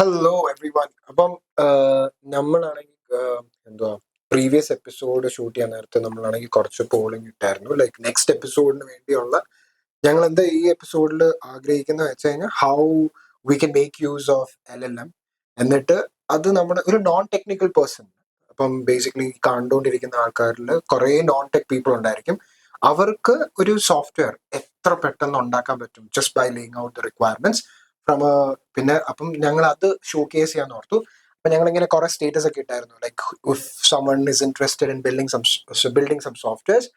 Hello every one. അപ്പം നമ്മളാണെങ്കിൽ എന്തുവാ പ്രീവിയസ് എപ്പിസോഡ് ഷൂട്ട് ചെയ്യാൻ നേരത്തെ നമ്മളാണെങ്കിൽ കുറച്ച് പോളിംഗ് ഇട്ടായിരുന്നു. ലൈക്ക് നെക്സ്റ്റ് എപ്പിസോഡിന് വേണ്ടിയുള്ള ഞങ്ങൾ എന്താ ഈ എപ്പിസോഡിൽ ആഗ്രഹിക്കുന്ന വെച്ച് കഴിഞ്ഞാൽ how we can make use of LLM. എന്നിട്ട് അത് നമ്മുടെ ഒരു നോൺ ടെക്നിക്കൽ പേഴ്സൺ, അപ്പം ബേസിക്കലി കണ്ടുകൊണ്ടിരിക്കുന്ന ആൾക്കാരിൽ കുറേ നോൺ ടെക് പീപ്പിൾ ഉണ്ടായിരിക്കും. അവർക്ക് ഒരു സോഫ്റ്റ്വെയർ എത്ര പെട്ടെന്ന് ഉണ്ടാക്കാൻ പറ്റും just by laying out the requirements from പിന്നെ അപ്പം ഞങ്ങൾ അത് ഷോ കേസ് ചെയ്യാൻ ഓർത്തു. അപ്പൊ ഞങ്ങൾ ഇങ്ങനെ കുറെ സ്റ്റേറ്റസ് ഒക്കെ ഇട്ടായിരുന്നു, like if someone is interested in building some softwares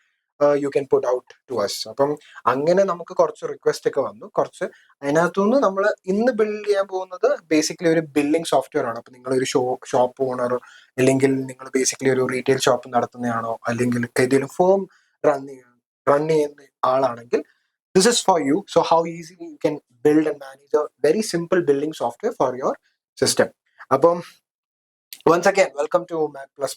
you can put out to us. അപ്പം അങ്ങനെ നമുക്ക് കുറച്ച് റിക്വസ്റ്റ് ഒക്കെ വന്നു. കുറച്ച് അതിനകത്തുനിന്ന് നമ്മൾ ഇന്ന് ബിൽഡ് ചെയ്യാൻ പോകുന്നത് ബേസിക്കലി ഒരു ബില്ലിംഗ് സോഫ്റ്റ്വെയർ ആണ്. അപ്പൊ നിങ്ങളൊരു ഷോപ്പ് ഓണറോ അല്ലെങ്കിൽ നിങ്ങൾ ബേസിക്കലി ഒരു റീറ്റെയിൽ ഷോപ്പ് നടത്തുന്നതാണോ അല്ലെങ്കിൽ ഏതെങ്കിലും ഫേം റൺ ചെയ്യുന്ന ആളാണെങ്കിൽ this is for you. So how easily you can build and manage a very simple building software for your system. അപ്പം once again welcome to Mac++.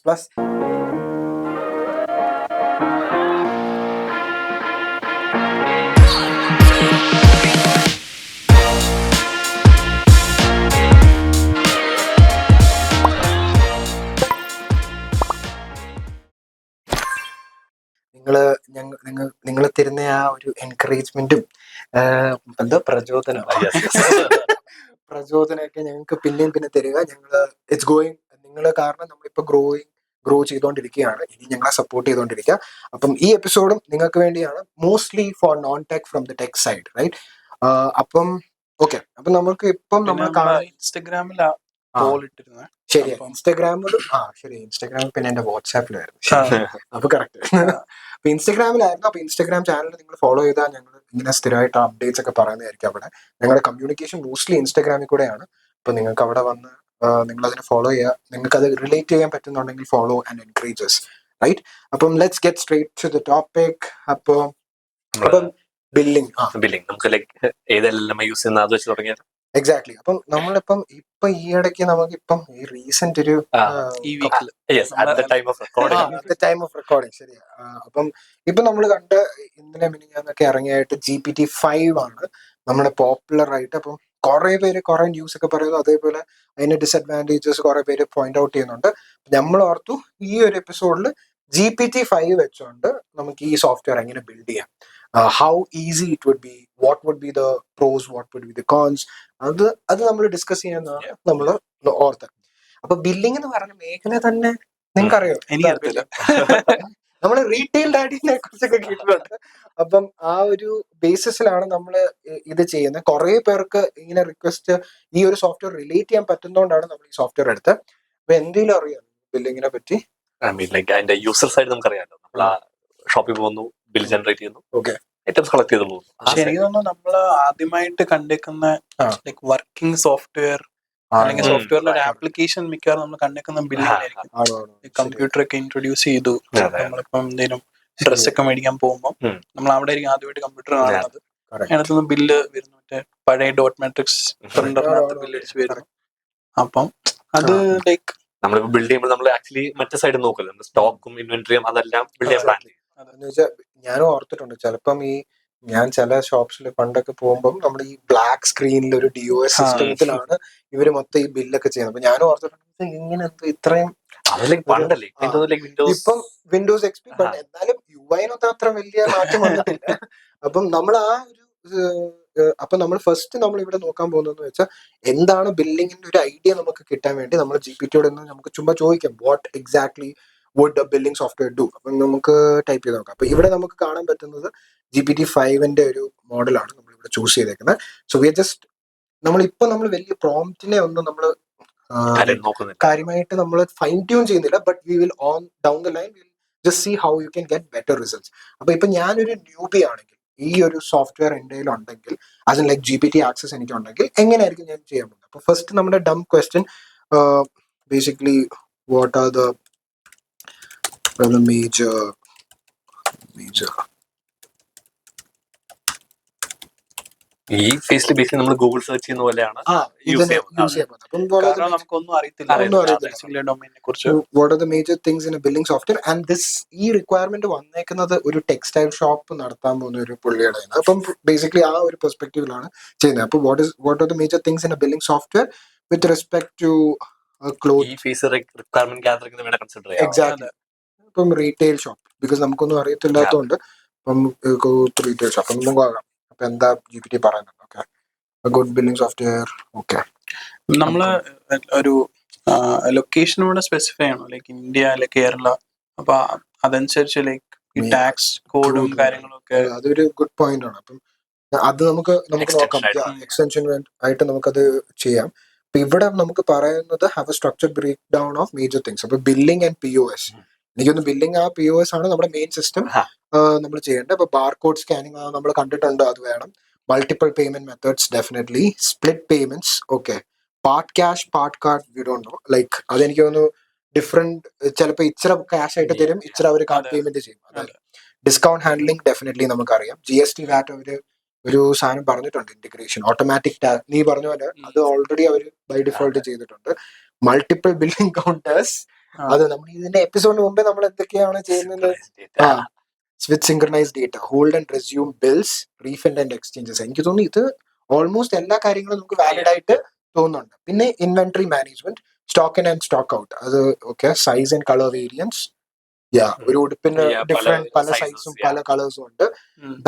നിങ്ങൾ തരുന്ന ആ ഒരു എൻകറേജ്മെന്റും എന്താ പ്രചോദനമൊക്കെ ഞങ്ങൾക്ക് പിന്നെയും പിന്നെ തരിക. ഞങ്ങൾ ഇറ്റ്സ് ഗോയിങ്, നിങ്ങൾ കാരണം നമ്മളിപ്പോൾ ഗ്രോ ചെയ്തുകൊണ്ടിരിക്കുകയാണ്. ഇനി ഞങ്ങളെ സപ്പോർട്ട് ചെയ്തുകൊണ്ടിരിക്കുക. അപ്പം ഈ എപ്പിസോഡും നിങ്ങൾക്ക് വേണ്ടിയാണ്, mostly for non tech from the tech side, right? അപ്പം ഓക്കെ, അപ്പം നമുക്ക് ഇപ്പം നമ്മൾ ഇൻസ്റ്റഗ്രാമിലാ ശരി, ഇൻസ്റ്റാഗ്രാമിലും ഇൻസ്റ്റാഗ്രാമിൽ പിന്നെ എന്റെ വാട്സാപ്പിലായിരുന്നു. അപ്പൊ കറക്റ്റ്. അപ്പൊ ഇൻസ്റ്റാഗ്രാമിലായിരുന്നു. അപ്പൊ ഇൻസ്റ്റാഗ്രാം ചാനൽ നിങ്ങൾ ഫോളോ ചെയ്താൽ ഞങ്ങൾ ഇങ്ങനെ സ്ഥിരമായിട്ട് അപ്ഡേറ്റ്സ് ഒക്കെ പറയുന്നതായിരിക്കും. അവിടെ ഞങ്ങളുടെ കമ്മ്യൂണിക്കേഷൻ മോസ്റ്റ്ലി ഇൻസ്റ്റാഗ്രാമിൽ കൂടെയാണ്. അപ്പൊ നിങ്ങൾക്ക് അവിടെ വന്ന് നിങ്ങൾ അതിനെ ഫോളോ ചെയ്യുക. നിങ്ങൾക്ക് അത് റിലേറ്റ് ചെയ്യാൻ പറ്റുന്നുണ്ടെങ്കിൽ ഫോളോ ആൻഡ് എൻകറേജസ്, റൈറ്റ്? അപ്പം let's get straight to the topic. അപ്പം ബില്ലിംഗ് നമുക്ക് ലൈക്ക് ഏതെല്ലാം യൂസ് ചെയ്യുന്ന അത് വെച്ച് തുടങ്ങിയാൽ എക്സാക്ട്ലി. അപ്പം നമ്മളിപ്പം ഈ ഇടയ്ക്ക് നമുക്കിപ്പം ഈ റീസെന്റ് ഒരു ടൈം ഓഫ് റെക്കോർഡിങ് ശരിയാ. അപ്പം ഇപ്പൊ നമ്മൾ കണ്ട ഇന്നലെ മിനിഞ്ഞാന്നൊക്കെ ഇറങ്ങിയായിട്ട് GPT-5 ആണ് നമ്മുടെ പോപ്പുലർ ആയിട്ട്. അപ്പം കുറെ പേര് കുറെ ന്യൂസ് ഒക്കെ പറയുന്നു. അതേപോലെ അതിന്റെ ഡിസഡ്വാൻറ്റേജസ് കുറെ പേര് പോയിന്റ് ഔട്ട് ചെയ്യുന്നുണ്ട്. നമ്മൾ ഓർത്തു ഈ ഒരു എപ്പിസോഡിൽ GPT-5 വെച്ചുകൊണ്ട് നമുക്ക് ഈ സോഫ്റ്റ്വെയർ എങ്ങനെ ബിൽഡ് ചെയ്യാം, how easy it would be, what would be the pros, what would be the cons, അത് നമ്മൾ ഡിസ്കസ് ചെയ്യാന്നാണ് നമ്മൾ ഓർത്തത്. അപ്പൊ ബില്ലിംഗ് എന്ന് പറഞ്ഞ മേഖല തന്നെ നിങ്ങൾക്കറിയോ? എനിക്കറിയില്ല. നമ്മൾ റീറ്റെയിൽ ഡാറ്റിനെ കുറിച്ചൊക്കെ കേട്ടിട്ടുണ്ട്. അപ്പം ആ ഒരു ബേസിസിലാണ് നമ്മൾ ഇത് ചെയ്യുന്നത്. കുറെ പേർക്ക് ഇങ്ങനെ റിക്വസ്റ്റ് ഈ ഒരു സോഫ്റ്റ്വെയർ റിലേറ്റ് ചെയ്യാൻ പറ്റുന്നതുകൊണ്ടാണ് നമ്മൾ ഈ സോഫ്റ്റ്വെയർ എടുത്തത്. അപ്പൊ എന്തെങ്കിലും അറിയാം ബില്ലിങ്ങിനെ പറ്റി? അതിന്റെ യൂസർ സൈഡ് നമുക്കറിയാമല്ലോ. നമ്മൾ ആ ഷോപ്പിൽ പോകുന്നു, ബിൽ ജനറേറ്റ് ചെയ്യുന്നു, ഐറ്റംസ് കളക്ട് ചെയ്ത് പോകുന്നു. പക്ഷെ എനിക്ക് തോന്നുന്നു നമ്മള് ആദ്യമായിട്ട് കണ്ടേക്കുന്ന ലൈക് വർക്കിംഗ് സോഫ്റ്റ്വെയർ അല്ലെങ്കിൽ സോഫ്റ്റ്വെയറിന്റെ ഒരു ആപ്ലിക്കേഷൻ മിക്കവാറും നമ്മൾ കണ്ടേക്കുന്ന ബില്ലിംഗ്. കമ്പ്യൂട്ടർ ഒക്കെ ഇൻട്രൊഡ്യൂസ് ചെയ്തു. നമ്മളിപ്പം എന്തെങ്കിലും ഡ്രസ് ഒക്കെ മേടിക്കാൻ പോകുമ്പോൾ നമ്മൾ അവിടെ ആയിരിക്കും ആദ്യമായിട്ട് കമ്പ്യൂട്ടർ കാണുന്നത്. അതിനകത്തുനിന്ന് ബില്ല് വരുന്നു, മറ്റേ പഴയ ഡോട്ട് മാട്രിക്സ് പ്രിന്ററിനകത്ത് ബില്ല് അടിച്ച് വരുന്നു. അപ്പം അത് ലൈക്ക് നമ്മളിപ്പോ ബിൽഡ് ചെയ്യുമ്പോൾ നമ്മൾ ആക്ച്വലി മറ്റേ സൈഡ് നോക്കല്ലോ, സ്റ്റോക്കും ഇൻവെന്ററിയും അതെല്ലാം ബിൽഡ് ചെയ്യാൻ പ്ലാൻ ചെയ്യും. ഞാനും ഓർത്തിട്ടുണ്ട്. ചിലപ്പം ഞാൻ ചില ഷോപ്സിൽ പണ്ടൊക്കെ പോകുമ്പോൾ നമ്മൾ ഈ ബ്ലാക്ക് സ്ക്രീനിൽ ഒരു DOS സിസ്റ്റത്തിലാണ് ഇവര് മൊത്തം ഈ ബില്ലൊക്കെ ചെയ്യുന്നത്. അപ്പൊ ഞാനും ഓർത്തിട്ടുണ്ട് ഇങ്ങനെ ഇത്രയും ഇപ്പം വിൻഡോസ് XP, ബട്ട് എന്നാലും UI-നൊന്നും അത്ര വലിയ മാറ്റം വന്നിട്ടില്ല. അപ്പം നമ്മൾ അപ്പൊ നമ്മൾ ഫസ്റ്റ് നമ്മൾ ഇവിടെ നോക്കാൻ പോകുന്നതെന്ന് വെച്ചാൽ എന്താണ് ബില്ലിങ്ങിന്റെ ഒരു ഐഡിയ നമുക്ക് കിട്ടാൻ വേണ്ടി നമ്മൾ GPT-യോട് നമുക്ക് ചുമ്മാ ചോദിക്കാം, what exactly would a billing software do. അപ്പം നമുക്ക് ടൈപ്പ് ചെയ്ത് നോക്കാം. അപ്പൊ ഇവിടെ നമുക്ക് കാണാൻ പറ്റുന്നത് GPT-5ന്റെ ഒരു മോഡലാണ് നമ്മൾ ഇവിടെ ചൂസ് ചെയ്തേക്കുന്നത്. സോ വി ആർ ജസ്റ്റ് നമ്മൾ വലിയ പ്രോംപ്റ്റിനെ ഒന്നും നമ്മൾ കാര്യമായിട്ട് നമ്മൾ ഫൈൻ ട്യൂൺ ചെയ്യുന്നില്ല, but we will on down the line will just see how you can get better results. അപ്പൊ ഇപ്പൊ ഞാനൊരു ന്യൂബി ആണെങ്കിൽ ഈ ഒരു സോഫ്റ്റ്വെയർ എൻ്റെ കയ്യിൽ ഉണ്ടെങ്കിൽ, as in like GPT access എനിക്ക് ഉണ്ടെങ്കിൽ എങ്ങനെയായിരിക്കും ഞാൻ ചെയ്യാൻ പോകുന്നത്? അപ്പൊ ഫസ്റ്റ് നമ്മുടെ dumb question basically what are the major ഈ ഫേസിൽ ബേസിക്കലി നമ്മൾ ഗൂഗിൾ സെർച്ച് ചെയ്യുന്ന പോലെയാണ് യൂസ് ചെയ്യാൻ. നമുക്കൊന്നും അറിയത്തില്ല ഡൊമൈനെ കുറിച്ച്. What are the major things in a billing software and ഈ റിക്വയർമെന്റ് വന്നേക്കുന്നത് ഒരു ടെക്സ്റ്റൈൽ ഷോപ്പ് നടത്താൻ പോകുന്ന ഒരു പുള്ളിയുടെ. അപ്പം ബേസിക്കലി ആ ഒരു പെർസ്പെക്റ്റീവിലാണ് ചെയ്യുന്നത്. അപ്പൊ what are the major things in a billing software? With respect to cloth. ഈ ഫീസ് റിക്വയർമെന്റ് ഗ്യാതറിംഗ് വേണം കൺസിഡർ ചെയ്യാം. എക്സാക്ട്ലി. ഇപ്പം റീറ്റെയിൽ ഷോപ്പ്, ബിക്കോസ് നമുക്കൊന്നും അറിയത്തില്ലാത്തതുകൊണ്ട് ഇപ്പം റീറ്റെയിൽ ഷോപ്പ് നമുക്ക് ആകാം. അപ്പൊ എന്താ GPT പറയുന്നത്? Okay, good billing software. Okay, നമ്മള് ഒരു ലൊക്കേഷനോടെ സ്പെസിഫൈ ചെയ്യണം, ലൈക്ക് ഇന്ത്യ അല്ലെ കേരള. അപ്പൊ അതനുസരിച്ച് ലൈക്ക് ഈ ടാക്സ് കോഡും കാര്യങ്ങളും ഒക്കെ. അതൊരു ഗുഡ് പോയിന്റ് ആണ്. അപ്പം അത് നമുക്ക് നോക്കാം. എക്സ്റ്റൻഷൻ ആയിട്ട് നമുക്കത് ചെയ്യാം. അപ്പൊ ഇവിടെ നമുക്ക് പറയുന്നത് have a structure break down of major things. അപ്പൊ ബില്ലിംഗ് ആൻഡ് POS. എനിക്കൊന്ന് ബില്ലിംഗ് POS ആണ് നമ്മുടെ മെയിൻ സിസ്റ്റം നമ്മൾ ചെയ്യേണ്ടത്. അപ്പൊ ബാർകോഡ് സ്കാനിങ് നമ്മൾ കണ്ടിട്ടുണ്ട്, അത് വേണം. Multiple payment methods definitely. Split payments. Okay, part cash part card we don't know. Like അതെനിക്ക് തോന്നുന്നു ഡിഫറെന്റ്, ചിലപ്പോൾ ഇച്ചിരി ക്യാഷ് ആയിട്ട് തരും, ഇച്ചിരി അവർ കാർഡ് പേയ്മെന്റ് ചെയ്യും. അതായത് ഡിസ്കൗണ്ട് ഹാൻഡ്ലിംഗ് ഡെഫിനറ്റ്ലി നമുക്കറിയാം. GST VAT അവര് ഒരു സാധനം പറഞ്ഞിട്ടുണ്ട്, ഇന്റഗ്രേഷൻ ഓട്ടോമാറ്റിക് നീ പറഞ്ഞ പോലെ അത് ഓൾറെഡി അവർ ബൈ ഡിഫോൾട്ട് ചെയ്തിട്ടുണ്ട്. മൾട്ടിപ്പിൾ ബില്ലിംഗ് കൗണ്ടേഴ്സ്, അത് നമ്മൾ ഇതിന്റെ എപ്പിസോഡിന് മുമ്പേ നമ്മൾ എന്തൊക്കെയാണ് ചെയ്യുന്നത്? With synchronise data, hold and resume bills, refund and exchanges. എനിക്ക് തോന്നുന്നു ഇത് ഓൾമോസ്റ്റ് എല്ലാ കാര്യങ്ങളും നമുക്ക് വാലിഡ് ആയിട്ട് തോന്നുന്നുണ്ട്. പിന്നെ inventory management, stock in and stock out, അത് okay. Size and colour variance, ഒരു ഉടുപ്പിന് ഡിഫറെന്റ് പല സൈസും പല കളേഴ്സും ഉണ്ട്.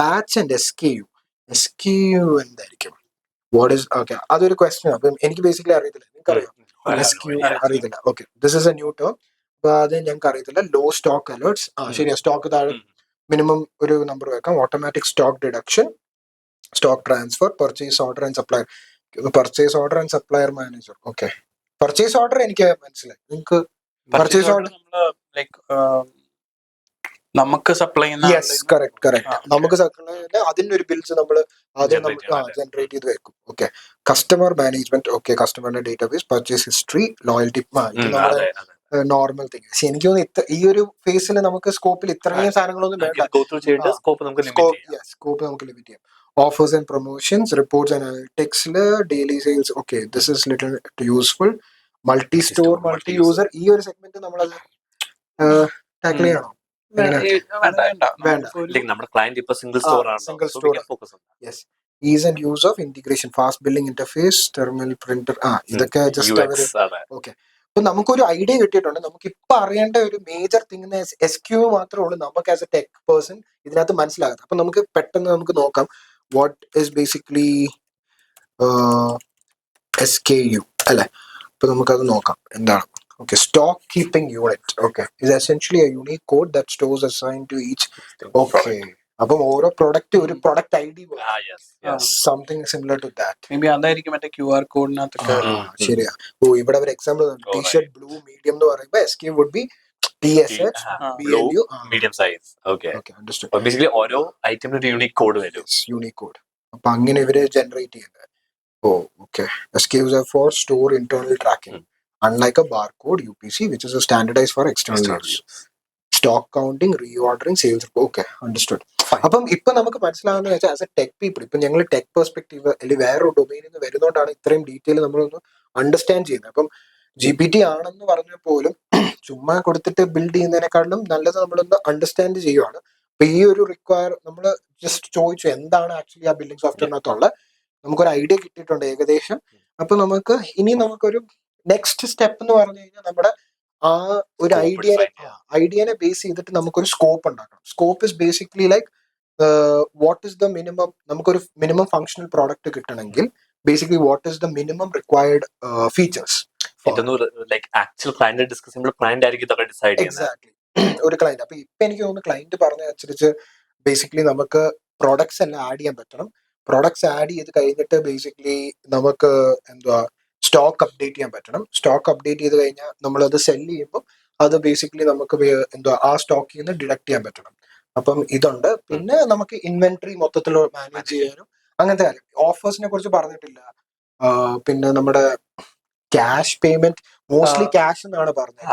ബാച്ച് ആൻഡ് SKU എന്തായിരിക്കും? വാട്ട് ഇസ് ഓക്കെ, അതൊരു ക്വസ്റ്റ്യൻ. അപ്പം എനിക്ക് ബേസിക്കലി അറിയത്തില്ല, നിങ്ങൾക്ക് അറിയാം? SKU അറിയത്തില്ല. Okay, this is a new term. അപ്പൊ അത് ഞങ്ങൾക്ക് അറിയത്തില്ല. ലോ സ്റ്റോക്ക് അലേർട്സ്, ശരിയാ, സ്റ്റോക്ക് താഴെ മിനിമം ഒരു നമ്പർ വെക്കാം. Automatic stock deduction, stock transfer, purchase order and supplier. Purchase order and supplier manager. Okay, purchase order എനിക്ക് മനസ്സിലായി. നിങ്ങൾക്ക് പർച്ചേസ് ഓർഡർ നമുക്ക് സപ്ലൈ കറക്റ്റ് നമുക്ക് അതിന്റെ ഒരു ബിൽസ് നമ്മൾ ആദ്യം ജനറേറ്റ് ചെയ്ത് വെക്കും. Okay, customer management. ഓക്കെ, കസ്റ്റമറിന്റെ database, purchase history, loyalty, normal thing. പക്ഷെ എനിക്ക് തോന്നുന്നു ഈ ഒരു ഫേസിൽ നമുക്ക് സ്കോപ്പിൽ ഇത്രയും സാധനങ്ങളൊന്നും വേണ്ട. സ്കോപ്പ് നമുക്ക് ലിമിറ്റ് ചെയ്യാം. Offers and promotions, reports and അനലിറ്റിക്സില് daily sales. Okay, this is little useful. Multi store, multi user, ഈ ഒരു സെഗ്മെന്റ് നമ്മളത് ടാക്കിൾ ചെയ്യണോ? Ease and use of integration, fast billing interface, terminal printer. ഇതൊക്കെ ജസ്റ്റ് അവര് okay. അപ്പൊ നമുക്കൊരു ഐഡിയ കിട്ടിയിട്ടുണ്ട്. നമുക്ക് ഇപ്പൊ അറിയേണ്ട ഒരു മേജർ തിങ് SKU മാത്രമേ ഉള്ളൂ നമുക്ക് ആസ് എ ടെക് പേഴ്സൺ ഇതിനകത്ത് മനസ്സിലാകാം. അപ്പൊ നമുക്ക് പെട്ടെന്ന് നമുക്ക് നോക്കാം വാട്ട് ഇസ് ബേസിക്കലി SKU അല്ലെ. അപ്പൊ നമുക്കത് നോക്കാം എന്താണ്. Okay, stock keeping unit. Okay, is essentially a unique code that stores assigned to each. Okay, അപ്പം ഓരോ പ്രൊഡക്റ്റ് ഒരു product ID, something similar to that. Maybe അതായിരിക്കും മറ്റേ QR കോഡിനകത്തൊക്കെ. ശരിയാ. ഓ, ഇവിടെ ഒരു എക്സാമ്പിൾ ടീഷർട്ട് ബ്ലൂ മീഡിയം എന്ന് പറയുമ്പോൾ SKU would be TSH BLU medium size. Okay, understood. Basically ഓരോ ഐറ്റമിന് ഒരു യൂണിക് കോഡ് വരും. Unique code. അപ്പൊ അങ്ങനെ ഇവര് ജനറേറ്റ് ചെയ്യുന്നത്. ഓ, okay. SKUs are for store internal tracking. Unlike a barcode UPC, which is a standardized for external use. Stock counting, reordering, sales. Okay, understood. അപ്പം ഇപ്പൊ നമുക്ക് മനസ്സിലാവുന്ന വെച്ചാൽ ആസ് എ ടെക് പീപ്പിൾ, ഇപ്പൊ ഞങ്ങൾ ടെക് പെർസ്പെക്ടീവ് അല്ലെങ്കിൽ വേറൊരു ഡൊമൈനിൽ നിന്ന് വരുന്നോണ്ടാണ് ഇത്രയും ഡീറ്റെയിൽ നമ്മളൊന്ന് അണ്ടർസ്റ്റാൻഡ് ചെയ്യുന്നത്. അപ്പം GPT ആണെന്ന് പറഞ്ഞ പോലും ചുമ്മാ കൊടുത്തിട്ട് ബിൽഡ് ചെയ്യുന്നതിനെക്കാളും നല്ലത് നമ്മളൊന്ന് അണ്ടർസ്റ്റാൻഡ് ചെയ്യുവാണ്. അപ്പൊ ഈ ഒരു നമ്മൾ ജസ്റ്റ് ചോദിച്ചു എന്താണ് ആക്ച്വലി ആ ബില്ലിംഗ് സോഫ്റ്റ്വെയറിനകത്തുള്ള, നമുക്കൊരു ഐഡിയ കിട്ടിയിട്ടുണ്ട് ഏകദേശം. അപ്പൊ നമുക്കൊരു നെക്സ്റ്റ് സ്റ്റെപ്പ് എന്ന് പറഞ്ഞു കഴിഞ്ഞാൽ നമ്മുടെ ആ ഒരു ഐഡിയനെ ബേസ് ചെയ്തിട്ട് നമുക്കൊരു സ്കോപ്പ് ഉണ്ടാക്കണം. Scope is basically like what is the minimum, നമുക്കൊരു മിനിമം ഫങ്ഷണൽ പ്രോഡക്റ്റ് കിട്ടണമെങ്കിൽ basically what is the minimum required features. Exactly, ഒരു ക്ലയന്റ്. അപ്പൊ ഇപ്പൊ എനിക്ക് തോന്നുന്നു ക്ലയന്റ് പറഞ്ഞ അനുസരിച്ച് ബേസിക്കലി നമുക്ക് പ്രോഡക്ട്സ് എല്ലാം ആഡ് ചെയ്യാൻ പറ്റണം. പ്രോഡക്ട്സ് ആഡ് ചെയ്ത് കഴിഞ്ഞിട്ട് ബേസിക്കലി നമുക്ക് സ്റ്റോക്ക് അപ്ഡേറ്റ് ചെയ്യാൻ പറ്റണം. സ്റ്റോക്ക് അപ്ഡേറ്റ് ചെയ്ത് കഴിഞ്ഞാൽ നമ്മളത് സെല് ചെയ്യുമ്പോൾ അത് ബേസിക്കലി നമുക്ക് ആ സ്റ്റോക്കിൽ നിന്ന് ഡിഡക്ട് ചെയ്യാൻ പറ്റണം. അപ്പം ഇതുണ്ട്. പിന്നെ നമുക്ക് ഇൻവെന്ററി മൊത്തത്തിൽ മാനേജ് ചെയ്യാനും അങ്ങനത്തെ കാര്യം. ഓഫേഴ്സിനെ കുറിച്ച് പറഞ്ഞിട്ടില്ല. പിന്നെ നമ്മുടെ ക്യാഷ് പേയ്മെന്റ്, മോസ്റ്റ്ലി ക്യാഷ് എന്നാണ് പറഞ്ഞത്.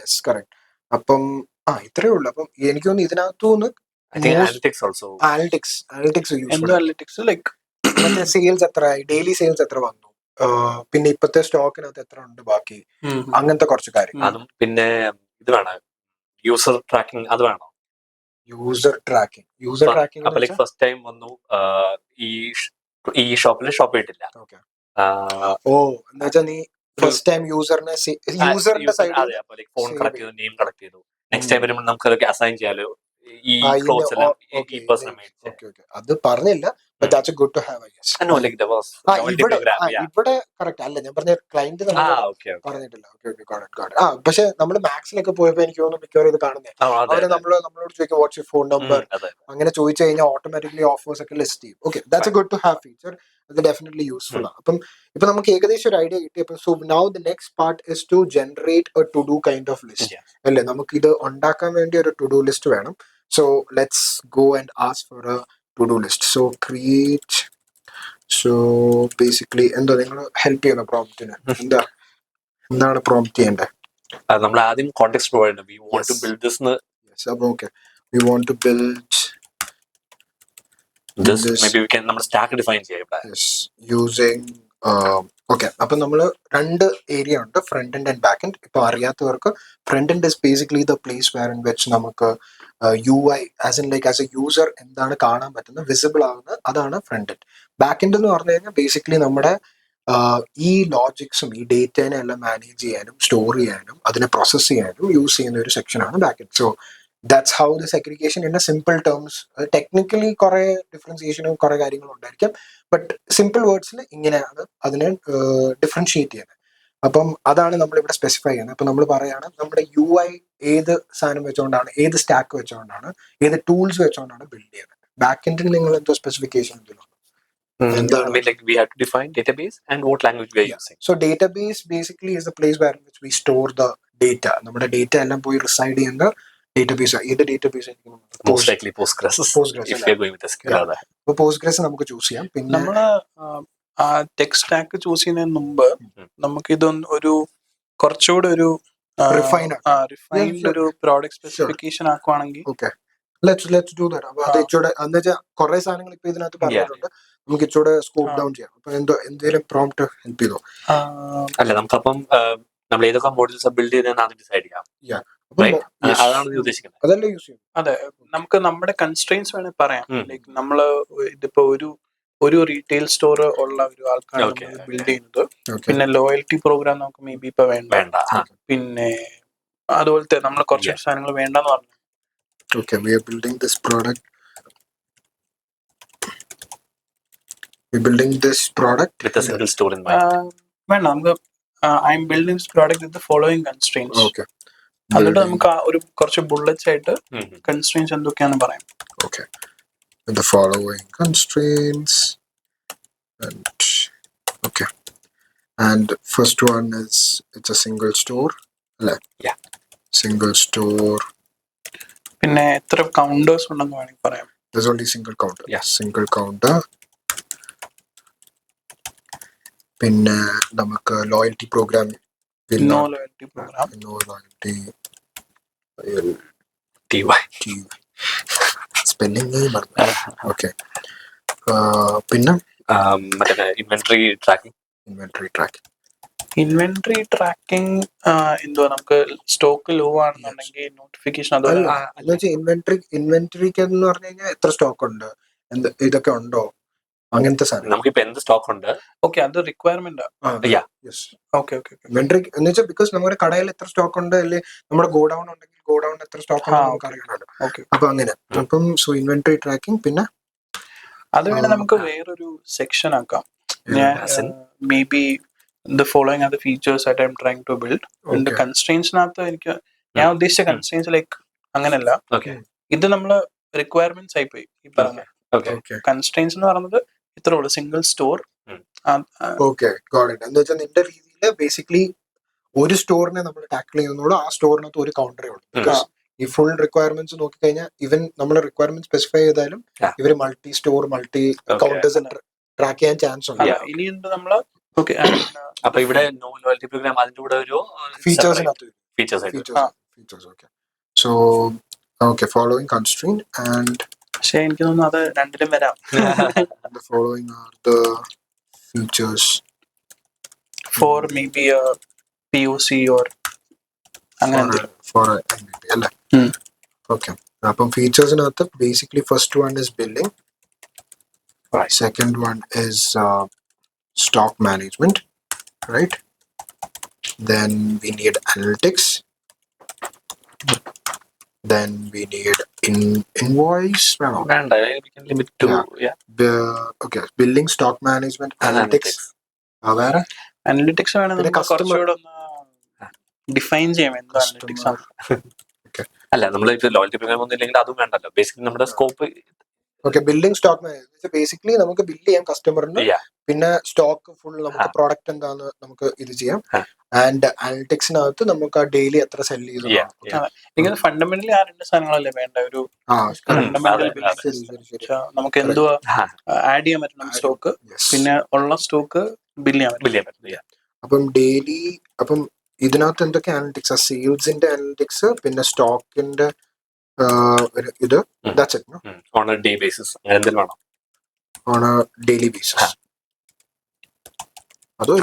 Yes, correct. അപ്പം ഇത്രയേ ഉള്ളൂ. അപ്പം എനിക്ക് തോന്നുന്നു ഇതിനകത്തുനിന്ന് അനലിറ്റിക്സ് ലൈക്ക് മറ്റേ സെയിൽസ് എത്രയായി, ഡെയിലി സെയിൽസ് എത്ര വന്നു, പിന്നെ ഇപ്പത്തെ സ്റ്റോക്കിനകത്ത് എത്ര ഉണ്ട് ബാക്കി, അങ്ങനത്തെ കുറച്ച് കാര്യങ്ങൾ. അതും പിന്നെ ഇത് വേണം, യൂസർ ട്രാക്കിംഗ്. അത് വേണോ? യൂസർ ട്രാക്കിംഗ് ഫസ്റ്റ് ടൈം വന്നു ഈ ഈ ഷോപ്പിൽ ഷോപ്പ് ചെയ്തിട്ടില്ല. ഓക്കെ. ഓ എന്ന് വെച്ചാൽ നീ ഫസ്റ്റ് ടൈം യൂസറിന്റെ സൈഡിൽ ഫോൺ കളക്ട് ചെയ്തു, നെയിം കളക്ട് ചെയ്തു. നെക്സ്റ്റ് ടൈം വരുമ്പോൾ നമുക്ക് അതൊക്കെ അസൈൻ ചെയ്യാലോ. ഈ ക്ലോത്ത്സ് എല്ലാം ഈ പേഴ്സൺ മേടിച്ചു. അത് പറഞ്ഞില്ല. But that's a good to have, I guess. No, like there was loyalty program. ഇവിടെ കറക്റ്റ് അല്ല, ഞാൻ പറഞ്ഞ ക്ലയന്റ് പറഞ്ഞിട്ടില്ല. പക്ഷെ നമ്മള് മാക്സിലൊക്കെ പോയപ്പോ എനിക്ക് തോന്നുന്നു മിക്കവാറും ഇത് കാണുന്നേ. അവര് നമ്മളോട് ചോദിക്കും വാട്ട്സ് യുവർ ഫോൺ നമ്പർ, അങ്ങനെ ചോദിച്ചു കഴിഞ്ഞാൽ ഓട്ടോമാറ്റിക്കലി ഓഫേഴ്സ് ഒക്കെ ലിസ്റ്റ് ചെയ്യും. Okay, that's a good to have feature. അത് ഡെഫിനറ്റ്ലി യൂസ്ഫുൾ ആണ്. അപ്പം ഇപ്പൊ നമുക്ക് ഏകദേശം ഒരു ഐഡിയ കിട്ടി. So now the next part is to generate a to do kind of list അല്ലേ. നമുക്ക് ഇത് ഉണ്ടാക്കാൻ വേണ്ടി ഒരു ടു ഡു ലിസ്റ്റ് വേണം. So let's go and ask for a to-do list. So create. So basically എന്താ നിങ്ങൾ ഹെൽപ്പ് ചെയ്യുന്ന പ്രോംപ്റ്റിന് എന്താണ് പ്രോംപ്റ്റ് ചെയ്യേണ്ടത്? നമ്മൾ ആദ്യം കോണ്ടെക്സ്റ്റ് പ്രൊവൈഡ് ചെയ്യണം. We want to build this. Yes, okay. We want to build this. Maybe we can നമ്മൾ stack define ചെയ്യാം. Yes, using okay. അപ്പോൾ നമ്മൾ രണ്ട് ഏരിയ ഉണ്ട്, front end and back end. ഇപ്പോൾ അറിയാത്തവർക്ക് front end is basically the place where in which നമുക്ക് UI as a user എന്താണ് കാണാൻ പറ്റുന്നത്, വിസിബിൾ ആവുന്നത്, അതാണ് ഫ്രണ്ട് എൻഡ്. ബാക്ക് എൻഡ് എന്ന് പറഞ്ഞു കഴിഞ്ഞാൽ ബേസിക്കലി നമ്മുടെ ഈ ലോജിക്സും ഈ ഡേറ്റേനെ എല്ലാം മാനേജ് ചെയ്യാനും സ്റ്റോർ ചെയ്യാനും അതിനെ പ്രോസസ് ചെയ്യാനും യൂസ് ചെയ്യുന്ന ഒരു സെക്ഷനാണ് back end. So that's how the segregation in A simple terms. Technically കുറെ ഡിഫറൻസിയേഷനും കുറെ കാര്യങ്ങളും ഉണ്ടായിരിക്കും. ബട്ട് സിമ്പിൾ വേർഡ്സിൽ ഇങ്ങനെയാണ് അതിനെ ഡിഫറൻഷിയേറ്റ് ചെയ്യുന്നത്. അപ്പം അതാണ് നമ്മളിവിടെ സ്പെസിഫൈ ചെയ്യുന്നത്. അപ്പൊ നമ്മൾ പറയാണ് നമ്മുടെ UI ഏത് സാധനം വെച്ചുകൊണ്ടാണ്, ഏത് സ്റ്റാക്ക് വെച്ചുകൊണ്ടാണ്, ഏത് ടൂൾസ് വെച്ചുകൊണ്ടാണ് ബിൽഡ് ചെയ്യുന്നത്. ബാക്ക് എൻഡിൽ നിങ്ങൾ എന്തോ സ്പെസിഫിക്കേഷൻ എന്തെങ്കിലും? We have to define database and what language we are using. So database basically is the place where in which we store the data. നമ്മുടെ ഡേറ്റ എല്ലാം പോയി റിസൈഡ് ചെയ്യുന്ന ഡേറ്റാബേസ്. ഏത് database? Most likely Postgres. If we are going with SQL. അപ്പോൾ Postgres നമുക്ക് choose ചെയ്യാം. പിന്നെ നമ്മള് ആ ടെക് സ്റ്റാക്ക് ചൂസ് ചെയ്യുന്നതിന് മുമ്പ് നമുക്ക് ഇതൊന്ന് ഒരു കുറച്ചുകൂടെ ഒരു റിഫൈൻഡ് ഒരു പ്രോഡക്റ്റ് സ്പെസിഫിക്കേഷൻ ആക്കുവാണെങ്കിൽ let's do that. അപ്പൊ അത് ഇച്ചൂടെ എന്ന് വെച്ചാൽ കുറെ സാധനങ്ങൾ ഇപ്പൊ ഇതിനകത്ത് പറഞ്ഞിട്ടുണ്ട്, നമുക്ക് ഇച്ചൂടെ സ്കോപ്പ് ഡൗൺ ചെയ്യാം. അപ്പൊ എന്തെങ്കിലും പ്രോംപ്റ്റ് ഹെൽപ്പ് ചെയ്തോ? അല്ല, നമുക്കപ്പം നമ്മൾ ഏതൊക്കെ മോഡൽസ് ബിൽഡ് ചെയ്തെന്ന് ഡിസൈഡ് ചെയ്യാം. അതാണ് ഉദ്ദേശിക്കുന്നത്. അതല്ലേ യൂസ് ചെയ്യും. അതെ, നമുക്ക് നമ്മുടെ കൺസ്ട്രെയിൻസ് വേണേൽ പറയാം. ലൈക്ക് നമ്മള് ഇതിപ്പോ ഒരു റീറ്റെയിൽ സ്റ്റോർ ഉള്ള ഒരു ആൾക്കാണ് ബിൽഡ് ചെയ്യുന്നത്. പിന്നെ ലോയൽറ്റി പ്രോഗ്രാം നമുക്ക് മേ ബി ഇപ്പൊ വേണ്ട. പിന്നെ അതുപോലത്തെ നമ്മൾ കുറച്ച് സാധനങ്ങൾ വേണ്ടെന്ന് പറഞ്ഞു. Okay, we are building this product. We're building this product with a single store in mind. വേണ്ട, നമുക്ക് I'm building this product with the following constraints. Okay. എന്നിട്ട് നമുക്ക് ഒരു കുറച്ച് ബുള്ളറ്റ്സ് ആയിട്ട് കൺസ്ട്രെയിൻസ് എന്തൊക്കെയാണെന്ന് പറയാം. Okay. With the following constraints and okay. And first one is it's a single store. Yeah. Single store. പിന്നെ എത്ര കൗണ്ടേഴ്സ് ഉണ്ടെന്ന് വേണമെങ്കിൽ പറയാം. There's only single counter. Yeah. Single counter. പിന്നെ നമുക്ക് loyalty program. No loyalty program. No loyalty. TY. Spelling. Okay. പിന്നെ inventory tracking. Inventory tracking എന്തോ നമുക്ക് സ്റ്റോക്ക് ലോ ആണെന്നുണ്ടെങ്കിൽ നോട്ടിഫിക്കേഷൻ ഇൻവെന്ററിക്ക് എന്ന് പറഞ്ഞു കഴിഞ്ഞാൽ എത്ര സ്റ്റോക്ക് ഉണ്ട്, ഇതൊക്കെ ഉണ്ടോ, അങ്ങനത്തെ സാധനം. നമുക്കിപ്പോ എന്ത് സ്റ്റോക്ക് ഉണ്ട്, ഓക്കെ, അത് റിക്വയർമെന്റ്. ഇൻവെന്ററി എന്ന് വെച്ചാൽ ബിക്കോസ് നമ്മുടെ കടയിൽ എത്ര സ്റ്റോക്ക് ഉണ്ട്, അല്ലെ നമ്മുടെ ഗോഡൌൺ ഉണ്ടെങ്കിൽ ഗോഡൌൺ എത്ര സ്റ്റോക്ക് നമുക്ക് അറിയണമല്ലോ. അപ്പൊ അങ്ങനെ. അപ്പം സോ ഇൻവെന്ററി ട്രാക്കിംഗ്. പിന്നെ അത് വേണേ നമുക്ക് വേറൊരു സെക്ഷൻ ആക്കാം. May be the following are the features that I'm trying to build. And the constraints നാത്ത് എനിക്ക് ഞാൻ ഉദ്ദേശിച്ച കൺസ്ട്രെയിൻസ് ലൈക്ക് അങ്ങനെയല്ല, ഇത് നമ്മള് റിക്വയർമെന്റ്സ് ആയി പോയി. ഈ പറഞ്ഞ കൺസ്ട്രെയിൻസ് എന്ന് പറയുന്നത് ഇത്രേ ഉള്ളൂ, single store. Okay, got it. എന്ന് വെച്ചാൽ നിന്റെ രീതിയിൽ ബേസിക്കലി ഒരു സ്റ്റോറിനെ നമ്മൾ ടാക്കിൾ ചെയ്യുന്നുള്ളൂ, ആ സ്റ്റോറിനകത്ത് ഒരു കൗണ്ടറേ ഉള്ളൂ. ബിക്കോസ് ഈ ഫുൾ റിക്വയർമെന്റ്സ് നോക്കിക്കഴിഞ്ഞാൽ ഈവൻ നമ്മൾ റിക്വയർമെന്റ് സ്പെസിഫൈ ചെയ്താലും ഇവര് multi store multi counters track ചെയ്യാൻ ചാൻസ് ഉണ്ട്. ഇനിയുണ്ട് നമ്മള്. ഓക്കെ, അപ്പൊ ഇവിടെ നോ ലോയൽറ്റി പ്രോഗ്രാം അതിന്റെ കൂടെ ഒരു features. Okay, so okay, following constraint and. പക്ഷേ എനിക്ക് തോന്നുന്നു അത് രണ്ടിലും വരാം. The following are the features for maybe a POC or അങ്ങനെ for MVP അല്ലേ. ഓക്കെ, അപ്പം ഫീച്ചേഴ്സിനകത്ത് basically first one is billing. Right. Second one is stock management, right? Then we need analytics. Then we need invoice. No. വേണ്ട, we can limit to Okay, billing, stock management, analytics. വേറെ analytics വേണം പിന്നെ നമ്മൾ customer. കുറച്ചുകൂടെ ഒന്ന് define ചെയ്യാം എന്താ analytics ആണ്. അല്ല, നമ്മൾ ഇപ്പൊ ലോയൽറ്റി പ്രോഗ്രാം ഒന്നും ഇല്ലെങ്കിൽ അതും വേണ്ടല്ലോ. ബേസിക്കലി നമ്മുടെ scope okay, billing stock management basically നമുക്ക് ബില്ല് ചെയ്യാം കസ്റ്റമറിന്. പിന്നെ സ്റ്റോക്ക് ഫുൾ നമുക്ക് പ്രോഡക്റ്റ് എന്താന്ന് നമുക്ക് ഇത് ചെയ്യാം. ആൻഡ് അനലിറ്റിക്സിനകത്ത് നമുക്ക് ആ ഡെയിലി എത്ര സെല് ചെയ്തു. എനിക്ക് ഫണ്ടമെന്റലി ആ രണ്ട് സാധനങ്ങളല്ലേ വേണ്ട. ഒരു ഫണ്ടമെന്റൽ നമുക്ക് എന്തുവാ ആഡ് ചെയ്യാൻ പറ്റണം സ്റ്റോക്ക്, പിന്നെ ഉള്ള സ്റ്റോക്ക് ബില്ല് ചെയ്യാൻ പറ്റും. അപ്പം ഡെയിലി അപ്പം ഇതിനകത്ത് എന്തൊക്കെ അനലിറ്റിക്സ്? സെയിൽസിന്റെ അനലിറ്റിക്സ്, പിന്നെ സ്റ്റോക്കിന്റെ ഇത് that's it, no? on a day basis അങ്ങനെ എന്തെങ്കിലും വേണം. On a daily basis. അതോ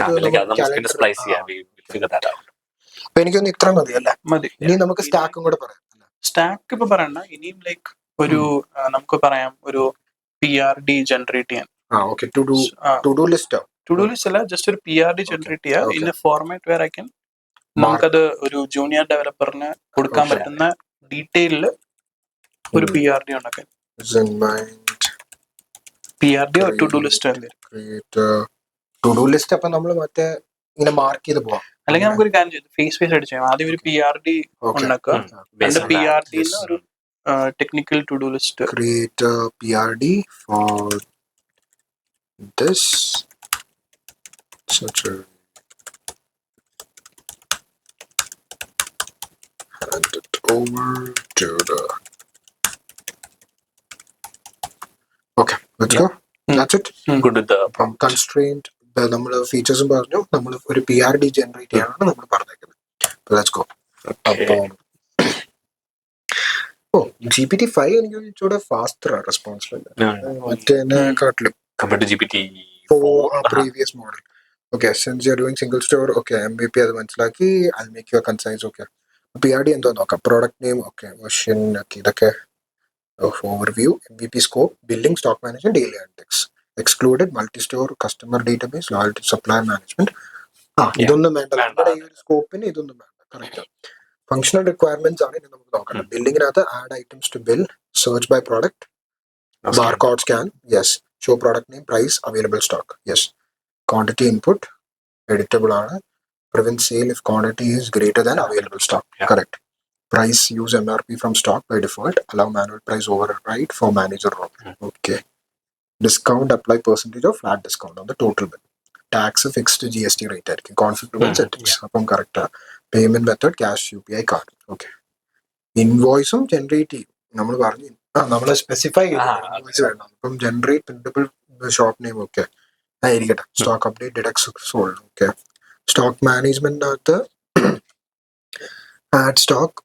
അപ്പൊ എനിക്കൊന്ന് ഇത്ര മതി അല്ലേ? മതി. ഇനി നമുക്ക് സ്റ്റാക്കും കൂടെ പറയാം. സ്റ്റാക്ക് ഇപ്പൊ പറയണ്ട, ഇനിയും ലൈക്ക് ഒരു നമുക്ക് പറയാം ഒരു PRD ജനറേറ്റ് ചെയ്യാൻ. ടു ഡു ലിസ്റ്റ് അല്ല, ജസ്റ്റ് ഒരു PRD ജനറേറ്റ് ചെയ്യുക in a format where I can നമുക്കത് ഒരു ജൂനിയർ ഡെവലപ്പറിന് കൊടുക്കാൻ പറ്റുന്ന ഡീറ്റെയിലില് ഒരു PRD ഉണ്ടാക്കാൻ. PRD ടു ഡു ലിസ്റ്റ് അപ്പൊ നമ്മൾ മറ്റേ ഇങ്ങനെ മാർക്ക് ചെയ്ത് പോവാം. അല്ലെങ്കിൽ നമുക്കൊരു കാര്യം ചെയ്തു ഫേസ് അടിച്ചു ചെയ്യാം. ആദ്യം ഒരു PRD ഉണ്ടാക്കുക, PRD ഒരു technical to do list. Create a PRD for this such a hand it over to the okay, let's go. That's it. Good with the constraint നമ്മൾ ഫീച്ചേഴ്സും പറഞ്ഞു, നമ്മൾ ഒരു PRD ജനറേറ്റ് ചെയ്യാനാണ് നമ്മൾ പറഞ്ഞേക്കുന്നത്. Let's go. അപ്പോൾ GPT-5 എനിക്ക് ഇച്ചിരി ഫാസ്റ്റർ റെസ്പോൺസ് മറ്റേക്കാട്ടിലും previous model. Okay, since you are doing single store, okay MVP അത് മനസ്സിലാക്കി. I'll make you a concise. Okay, PRD എന്തോ നോക്കാം. Product name, okay version, okay ഇതൊക്കെ overview. MVP scope, billing, stock management, daily analytics. Excluded multi store, customer database, loyalty, supplier management. ഇതൊന്നും വേണ്ട നമ്മുടെ ഈ ഒരു സ്കോപ്പിന്, ഇതൊന്നും വേണ്ട. കറക്റ്റ്. ഫങ്ഷണൽ റിക്വയർമെന്റ്സ് ആണ് ഇനി നമുക്ക് നോക്കണം. ബില്ലിങ്ങിനകത്ത് add items to bill, search by product, barcode scan, yes. Show product name, price, available stock, yes. Quantity input editable ആണ്. Prevent sale if quantity is greater than available stock, correct. Price, use MRP from stock by default. Allow manual price override for manager role. Okay. Discount, apply percentage of flat discount on the total bill. Tax, fixed GST rate. Configurable settings. Appam correct. Payment method, cash, UPI card. Okay. Invoice generate. നമ്മൾ പറഞ്ഞു നമ്മൾ specify invoice വേണം. അപ്പം generate printable shop name, okay ആയിരിക്കട്ടെ. Stock update, deducts sold, okay. Stock മാനേജ്മെന്റിനകത്ത് add stock,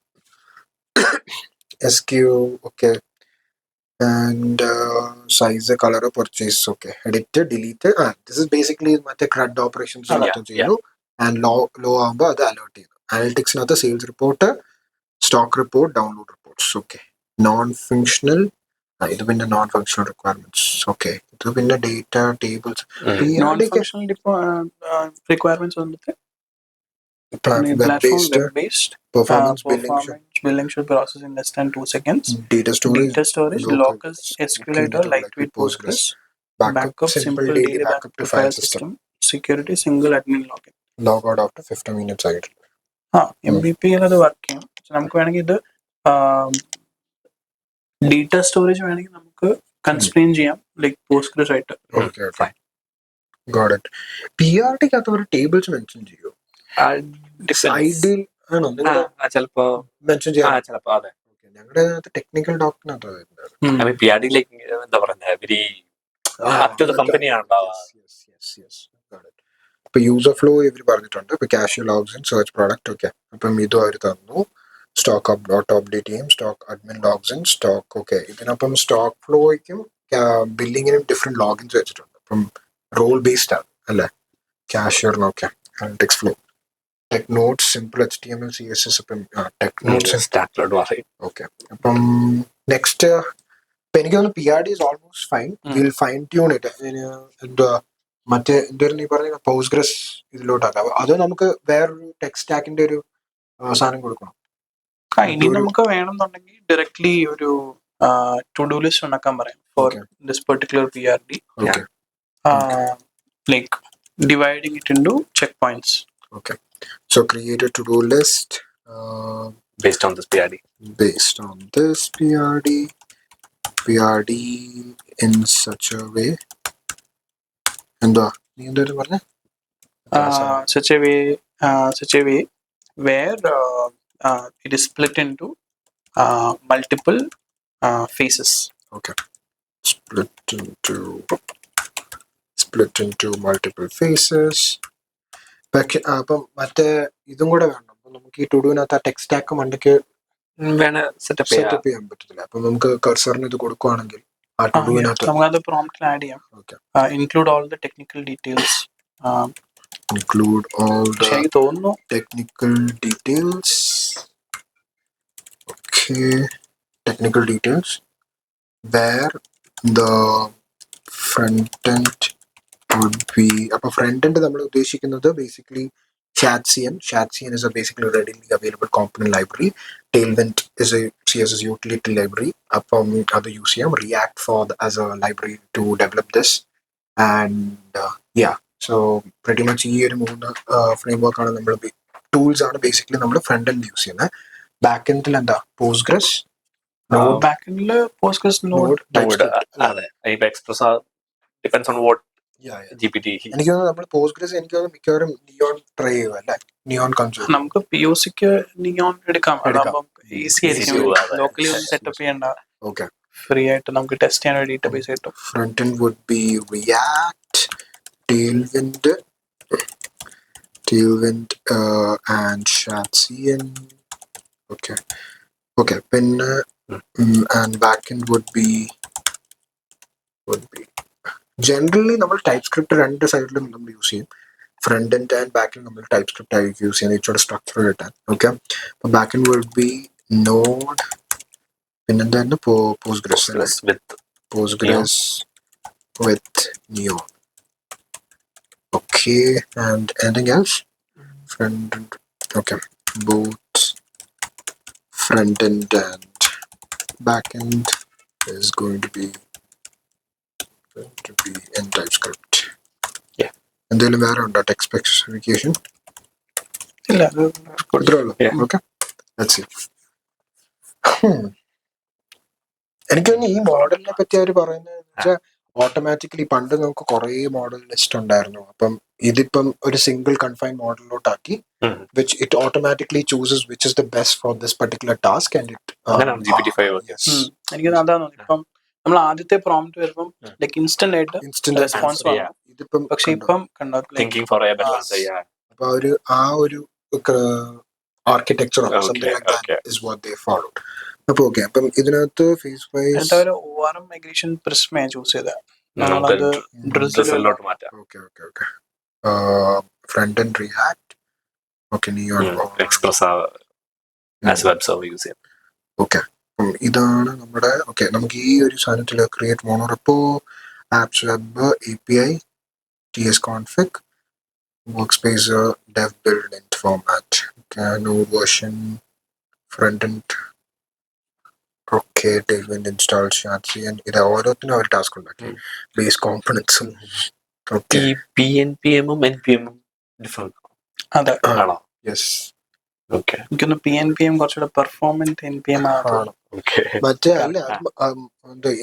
SQ, okay, and size, color, purchase, okay. Edit, delete. This is basically mate CRUD operations. And low amba the alert. Analytics na the sales report, stock report, download reports, okay. Non-functional. Idu binna non-functional requirements, okay. Idu binna data tables. Non-functional requirements ondute. Web-based, performance billing should process in less than 2 seconds. Data storage, local SQLite or lightweight Postgres. Backup, simple daily backup to file system. Security, single admin login. Log out after 15 minutes. MVP അത് work ചെയ്യും. നമുക്ക് വേണമെങ്കിൽ ഇത് data storage വേണമെങ്കിൽ നമുക്ക് constrain ചെയ്യാം, like Postgres ആയിട്ട്. Okay, fine. Got it. PRD ക്കകത്ത് ഒരു ടേബിൾസ് മെൻഷൻ ചെയ്യോ? ഐഡിയൽ ആണോ ചിലപ്പോ മെൻഷൻ ചെയ്യാം? ചിലപ്പോ അതെ. ഞങ്ങളുടെ ടെക്നിക്കൽ ഡോക്ടറിനകത്ത് PRD ലൈക്ക് എന്താ പറയുന്നത്, very up to the company ആണ്. ഇപ്പൊ യൂസർ ഫ്ലോ ഇവർ പറഞ്ഞിട്ടുണ്ട്. ഇപ്പൊ cash logs in, search product, okay. അപ്പം ഇതും അവർ തന്നു. സ്റ്റോക്ക് ഓട്ടോ അപ്ഡേറ്റ് ചെയ്യും, stock admin logs in, stock, okay. ഇതിനപ്പം സ്റ്റോക്ക് ഫ്ലോയ്ക്കും ബില്ലിങ്ങിനും ഡിഫറെന്റ് ലോഗിൻസ് വെച്ചിട്ടുണ്ട്. അപ്പം റോൾ ബേസ്ഡ് ആണ് അല്ലേ? ക്യാഷ്യറിനൊക്കെ analytics flow, tech notes, simple HTML CSS. അപ്പം ടെക് നോട്ട്സ്, സ്റ്റാൻഡേർഡ്. ഓക്കെ. അപ്പം നെക്സ്റ്റ് ഇപ്പൊ എനിക്ക് തോന്നുന്നു PRD is almost fine. We'll fine tune it. എന്തുവാ മറ്റേ എന്തൊരു നീ പറഞ്ഞ പോസ്റ്റ്ഗ്രസ് ഇതിലോട്ടാക്കാം. അത് നമുക്ക് വേറൊരു ടെക് സ്റ്റാക്കിന്റെ ഒരു സാധനം കൊടുക്കണം. ഇനി നമുക്ക് വേണമെന്നുണ്ടെങ്കിൽ ഡയറക്ട്ലി ഒരു ടു ഡു ലിസ്റ്റ് ഉണ്ടാക്കാൻ പറയാം for this particular PRD. Like dividing it into check points. Okay. So create a to-do list based on this PRD. Based on this PRD in such a way. എന്തുവാ നീ എന്തൊരു പറഞ്ഞ? Such a way where it is split into multiple phases. Okay. Split into multiple phases. പക്ഷെ അപ്പം മറ്റേ ഇതും കൂടെ വേണം. അപ്പൊ നമുക്ക് ഈ ടുഡുവിനകത്ത് ആ ടെക് സ്റ്റാക്ക് മണ്ടയ്ക്ക് സെറ്റപ്പ് ചെയ്യാൻ പറ്റത്തില്ല. അപ്പൊ നമുക്ക് കർസറിന് ഇത് കൊടുക്കുവാണെങ്കിൽ ആ ടുഡുവിനകത്ത് നമുക്കത് പ്രോംപ്റ്റിൽ ആഡ് ചെയ്യാം. Include all the technical details. Include all the തോന്നുന്നു technical details. Okay. Technical details where the front end would be. അപ്പൊ ഫ്രണ്ട് എൻഡ് നമ്മൾ ഉദ്ദേശിക്കുന്നത് basically Chatcn is a basically readily available component library. Tailwind is a CSS utility library. അപ്പം അത് use ചെയ്യാം. React as a library to develop this. And yeah, so pretty much ഈ ഒരു 3 framework ആണ് നമ്മൾ tools ആണ് ബേസിക്കലി നമ്മൾ front end use ചെയ്യുന്നത്. ബാക്ക് എൻഡിൽ എന്താ പോസ്റ്റ്ഗ്രസ്, ബാക്കെൻഡിൽ പോസ്റ്റ്ഗ്രസ് നോഡ്. അതെ, express depends on what GPT. എനിക്ക് തോന്നുന്നു നമ്മൾ പോസ്റ്റ്ഗ്രസ് എനിക്ക് തോന്നുന്നു മിക്കവാറും നിയോൺ ട്രൈ ചെയ്യുക അല്ലേ? നിയോൺ കൺസോൾ നമുക്ക് POCക്ക് നിയോൺ എടുക്കാം. ഈസി ആയിരിക്കും. ലോക്കലി ഒന്നും സെറ്റപ്പ് ചെയ്യണ്ട. Okay. ഫ്രീ ആയിട്ട് നമുക്ക് ടെസ്റ്റ് ചെയ്യാൻ ഒരു ഡേറ്റാബേസ് കിട്ടും. Front end would be React, Tailwind and Chatcn. Okay. പിന്നെ and backend would be generally നമ്മൾ TypeScript രണ്ട് സൈഡിലും നമ്മൾ യൂസ് ചെയ്യും. Front end and back end നമ്മൾ TypeScript ആയിരിക്കും യൂസ് ചെയ്യുന്നത് ഇച്ചിരി സ്ട്രക്ചർ കിട്ടാൻ. ഓക്കെ, അപ്പോൾ back end would be Node, പിന്നെന്തായിരുന്നു Postgres with Neon. Okay, and anything else? Front end. Okay, both front end and back end is going to be in TypeScript. Yeah. എന്തെങ്കിലും വേറെ ഉണ്ടോ text specification? ഇല്ല, okay, let's see. എനിക്ക് ഈ മോഡലിനെ പറ്റി അവർ പറയുന്നത് വെച്ചാൽ ഓട്ടോമാറ്റിക്കലി പണ്ട് നമുക്ക് കുറെ മോഡൽ ലിസ്റ്റ് ഉണ്ടായിരുന്നു. അപ്പം ഇതിപ്പം ഒരു സിംഗിൾ കൺഫൈൻ മോഡലിലോട്ടാക്കി which it automatically chooses which is the best for this particular task and it GPT-5 yes. എനിക്ക് അതാണ് ഇപ്പം നമ്മൾ ആദ്യത്തെ പ്രോംപ്റ്റ് വരുമ്പം ലൈക്ക് ഇൻസ്റ്റന്റ് ആയിട്ട് റെസ്പോൺസ് വന്നു. ഇതിപ്പം പക്ഷെ ഇപ്പം കണ്ടോ thinking for a better answer. അപ്പൊ ഒരു architecture is what they followed. അപ്പൊ ഓക്കെ, അപ്പം ഇതിനകത്ത് phase wise ORM migration Prisma choose ചെയ്ത okay front end React. Okay, Neon Express as web server use ചെയ്യാം. ഓക്കെ, ഇതാണ് നമ്മുടെ. ഓക്കെ, നമുക്ക് ഈ ഒരു സാധനത്തിൽ create monorepo, apps web API, TS config, workspace, dev build int format, node version, front end. Okay, Tailwind install Chatcn. ഇത് ഓരോത്തിനും ഒരു task ഉണ്ടാക്കി ബേസ് കോമ്പണൻസും. ഓക്കെ, ഈ PNPM ഉം NPM ഉം ഡിഫറെന്റ് അതെ ആണോ? യെസ്. ഓക്കെ, എനിക്കൊന്ന് PNPM കുറച്ചുകൂടെ പെർഫോമൻറ്റ് NPM ആണ്. മറ്റേ അല്ല,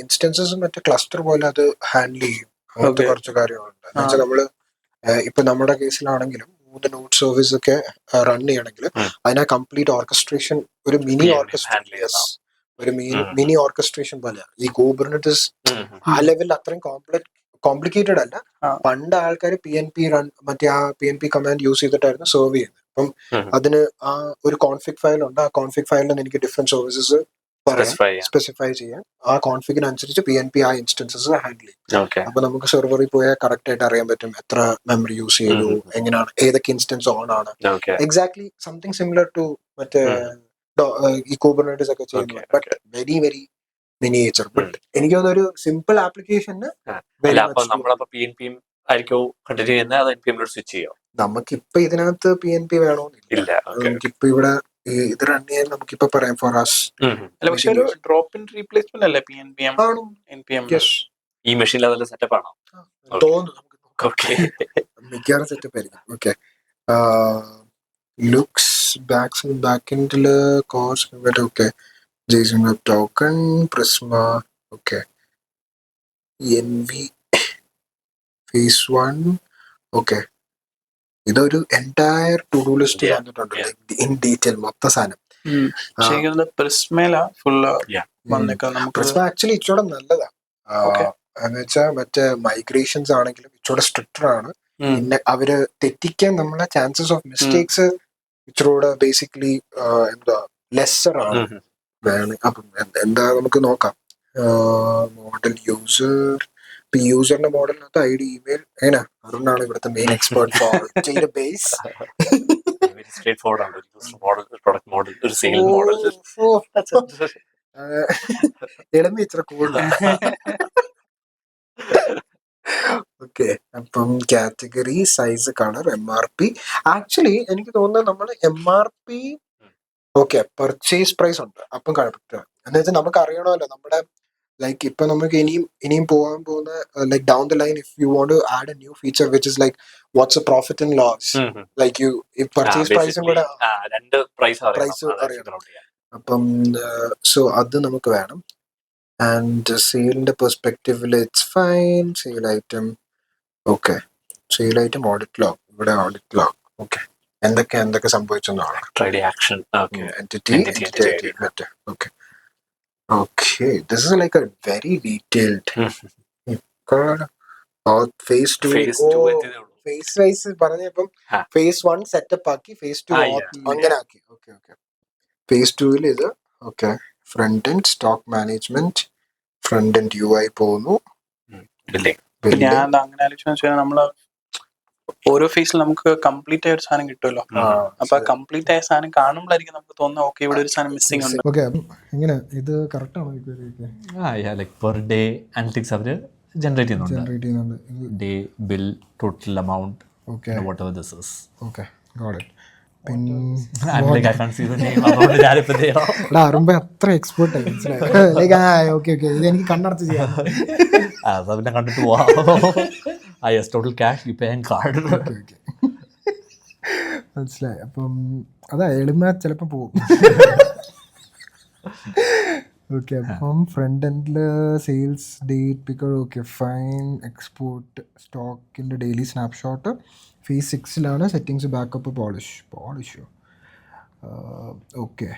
ഇൻസ്റ്റൻസസ് മറ്റേ ക്ലസ്റ്റർ പോലെ അത് ഹാൻഡിൽ ചെയ്യും. അങ്ങനത്തെ കുറച്ച് കാര്യങ്ങളുണ്ട്. എന്നുവെച്ചാൽ നമ്മള് ഇപ്പൊ നമ്മുടെ കേസിലാണെങ്കിലും 3 നോഡ് സർവീസ് ഒക്കെ റൺ ചെയ്യണമെങ്കിൽ അതിനെ കംപ്ലീറ്റ് ഓർക്കസ്ട്രേഷൻ ഒരു മിനി ഓർക്കസ്ട്രേഷൻ പോലെ ഈ കുബർനെറ്റിസ് ആ ലെവലിൽ അത്രയും കോംപ്ലിക്കേറ്റഡ് അല്ല. പണ്ട് ആൾക്കാർ മറ്റേ ആ PNP കമാൻഡ് യൂസ് ചെയ്തിട്ടായിരുന്നു സെർവ് ചെയ്യുന്നത്. അപ്പം അതിന് ആ ഒരു കോൺഫിഗ് ഫയൽ ഉണ്ട്. ആ കോൺഫിഗ് ഫയലിൽ എനിക്ക് ഡിഫറെന്റ് സർവീസസ് സ്പെസിഫൈ ചെയ്യാം. ആ കോൺഫിഗിനനുസരിച്ച് PNP ആ ഇൻസ്റ്റൻസസ് ഹാൻഡിൽ ചെയ്യും. അപ്പൊ നമുക്ക് സെർവറിൽ പോയാൽ കറക്റ്റ് ആയിട്ട് അറിയാൻ പറ്റും എത്ര മെമ്മറി യൂസ് ചെയ്തു, എങ്ങനെയാണ്, ഏതൊക്കെ ഇൻസ്റ്റൻസ് ഓൺ ആണ്. എക്സാക്ട്ലി സംതിങ് സിമിലർ ടു മറ്റേ ഈ കുബർനെറ്റിസ് ഒക്കെ ചെയ്യുന്നത്. But very very miniature. But എനിക്ക് തോന്നുന്ന ഒരു സിമ്പിൾ ആപ്ലിക്കേഷന് അല്ല അപ്പൊ നമ്മളപ്പോ PNP ആയിരിക്കും കണ്ടിന്യൂ ചെയ്യുന്നത്, അത് NPM സ്വിച്ച് ചെയ്യോ? നമുക്കിപ്പോ ഇതിനകത്ത് PNP വേണമെന്നില്ല. നമുക്കിപ്പോ ഇവിടെ ഇത് റൺ ചെയ്യാൻ നമുക്കിപ്പോ പറയാം ഫോർ us. അല്ല പക്ഷെ ഒരു ഡ്രോപ്പ് ഇൻ റീപ്ലേസ്മെന്റ് അല്ലേ PNPM? NPM ഈ മെഷീനിൽ അതെല്ലാം സെറ്റപ്പ് ആണോ? തോന്നുന്നു, ഓക്കെ, മിക്കവാറും സെറ്റപ്പ് ആയിരിക്കും. ഓക്കെ, ലുക്സ് ബാക്കെൻഡില് course. Okay, JSON web token, Prisma. Okay, NV phase 1. Okay, ഇതൊരു എൻറ്റയർ ടു ഡു ലിസ്റ്റ് വന്നിട്ടുണ്ട് ഇൻ ഡീറ്റെയിൽ മൊത്ത സാധനം. പ്രിസ്മ ആക്ച്വലി ഇച്ചോടെ നല്ലതാ. എന്ന് വെച്ചാൽ മറ്റേ മൈഗ്രേഷൻസ് ആണെങ്കിലും ഇച്ചോടെ സ്ട്രിക്റ്റർ ആണ്. പിന്നെ അവര് തെറ്റിക്കാൻ നമ്മളെ ചാൻസസ് ഓഫ് മിസ്റ്റേക്സ് ഇച്ചിരൂടെ ബേസിക്കലി എന്താ ലെസ്സർ ആണ്. അപ്പം എന്താ നമുക്ക് നോക്കാം. മോഡൽ യൂസർ, ഇപ്പൊ യൂസറിന്റെ മോഡലിനകത്ത് ID, ഇമെയിൽ. എങ്ങനെ അരുണാണ് ഇവിടുത്തെ മെയിൻ എക്സ്പേർട്ട് ഫോർ ഡേറ്റാബേസ്. എളിമ ഇച്ചിരി കൂടുതലാണ്. ഓക്കെ, അപ്പം category, size, colour, MRP. Actually എനിക്ക് തോന്നുന്നത് നമ്മൾ MRP ഓക്കെ പർച്ചേസ് പ്രൈസ് ഉണ്ട്. അപ്പം കറക്റ്റ് എന്ന് വെച്ചാൽ നമുക്ക് അറിയണമല്ലോ നമ്മുടെ ലൈക്ക് ഇപ്പൊ നമുക്ക് ഇനിയും പോകാൻ പോകുന്ന like down the line if you want to add a new feature which is like what's a profit and loss, like you purchase പ്രൈസും കൂടെ പ്രൈസ് അറിയണം. അപ്പം സോ അത് നമുക്ക് വേണം. ആൻഡ് സെയിലിന്റെ പെർസ്പെക്റ്റീവിൽ it's fine. Sale item okay, sale item audit log. ഇവിടെ ഓഡിറ്റ് ലോഗ്. ഓക്കെ, എന്തൊക്കെ സംഭവിച്ചെന്നാണ് entity. Okay. Okay, this is like a very detailed. Phase 2 phase wise പറഞ്ഞപ്പം phase 1 സെറ്റപ്പ് ആക്കി, phase 2 അങ്ങനെ ആക്കി. ഓക്കെ ഓക്കെ, phase 2 ഇത് okay front end stock management, front end UI പോകുന്നു. ഞാൻ അങ്ങനെ ആലോചിച്ചു നമ്മള് ഓരോ ഫേസിൽ നമുക്ക് കംപ്ലീറ്റ് ആയ ഒരു സാധനം കിട്ടുമല്ലോ. അപ്പൊ കംപ്ലീറ്റ് ആയ സാധനം കാണുമ്പോഴായിരിക്കും നമുക്ക് തോന്നുന്നത് ഓക്കെ ഇവിടെ ഒരു സാധനം മിസ്സിംഗ് ഉണ്ട്. ഓക്കെ, എങ്ങനെ ഇത് കറക്റ്റ് ആണോ? ലൈക്ക് പെർ ഡേ അനലിറ്റിക്സ് അവര് ജനറേറ്റ് ചെയ്യുന്നുണ്ട്. Day bill, total amount, what ever this is. Okay, got it. പിന്നെ അറുമ്പ അത്ര എക്സ്പേർട്ട് ആയി മനസ്സിലായി. ഓക്കെ ഓക്കെ, ഇത് എനിക്ക് കണ്ണടച്ച് ചെയ്യാം. പിന്നെ കണ്ടിട്ട് പോവാം. Total cash, UPI and card. മനസ്സിലായി. അപ്പം അതാ എളിമ ചിലപ്പോൾ പോകും. ഓക്കെ, അപ്പം ഫ്രണ്ട് എൻഡില് sales date picker. Okay fine. Export സ്റ്റോക്കിൻ്റെ daily snapshot. phase 6 settings, backup, പോളിഷോ. Okay,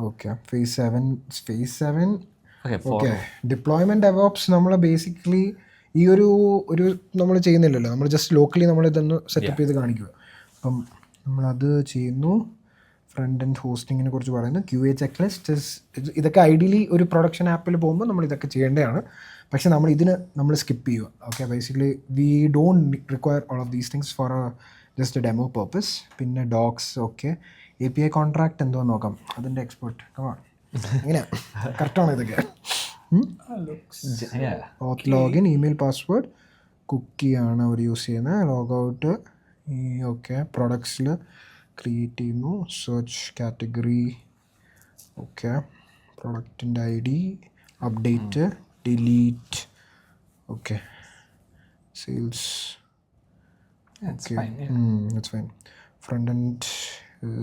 okay phase 7. Okay, deployment devops നമ്മൾ ബേസിക്കലി ഈ ഒരു നമ്മൾ ചെയ്യുന്നില്ലല്ലോ, നമ്മൾ ജസ്റ്റ് ലോക്കലി നമ്മൾ ഇതൊന്ന് സെറ്റപ്പ് ചെയ്ത് കാണിക്കുക. അപ്പം നമ്മളത് ചെയ്യുന്നു. ഫ്രണ്ട് എൻഡ് ഹോസ്റ്റിങ്ങിനെ കുറിച്ച് പറയുന്നു. QA checklist. ഇതൊക്കെ ഐഡിയലി ഒരു പ്രൊഡക്ഷൻ ആപ്പിൽ പോകുമ്പോൾ നമ്മൾ ഇതൊക്കെ ചെയ്യേണ്ടതാണ്. പക്ഷെ നമ്മൾ സ്കിപ്പ് ചെയ്യുക. Okay, basically we don't require all of these things for just a demo purpose. പിന്നെ ഡോക്സ്. ഓക്കെ, API കോൺട്രാക്ട് എന്തോ നോക്കാം, അതിൻ്റെ എക്സ്പേർട്ട്. കമാൺ, എങ്ങനെയാ കറക്റ്റാണോ ഇതൊക്കെ? ഓത്ത് ലോഗിൻ, ഇമെയിൽ പാസ്വേഡ്, കുക്കിയാണ് അവർ യൂസ് ചെയ്യുന്നത്. ലോഗൗട്ട്. ഓക്കെ, പ്രൊഡക്ട്സിൽ ക്രിയേറ്റ് ചെയ്യുന്നു. Search category. ഓക്കെ, പ്രൊഡക്റ്റിൻ്റെ ID, update, delete. Okay, sales. Okay, it's fine. Front end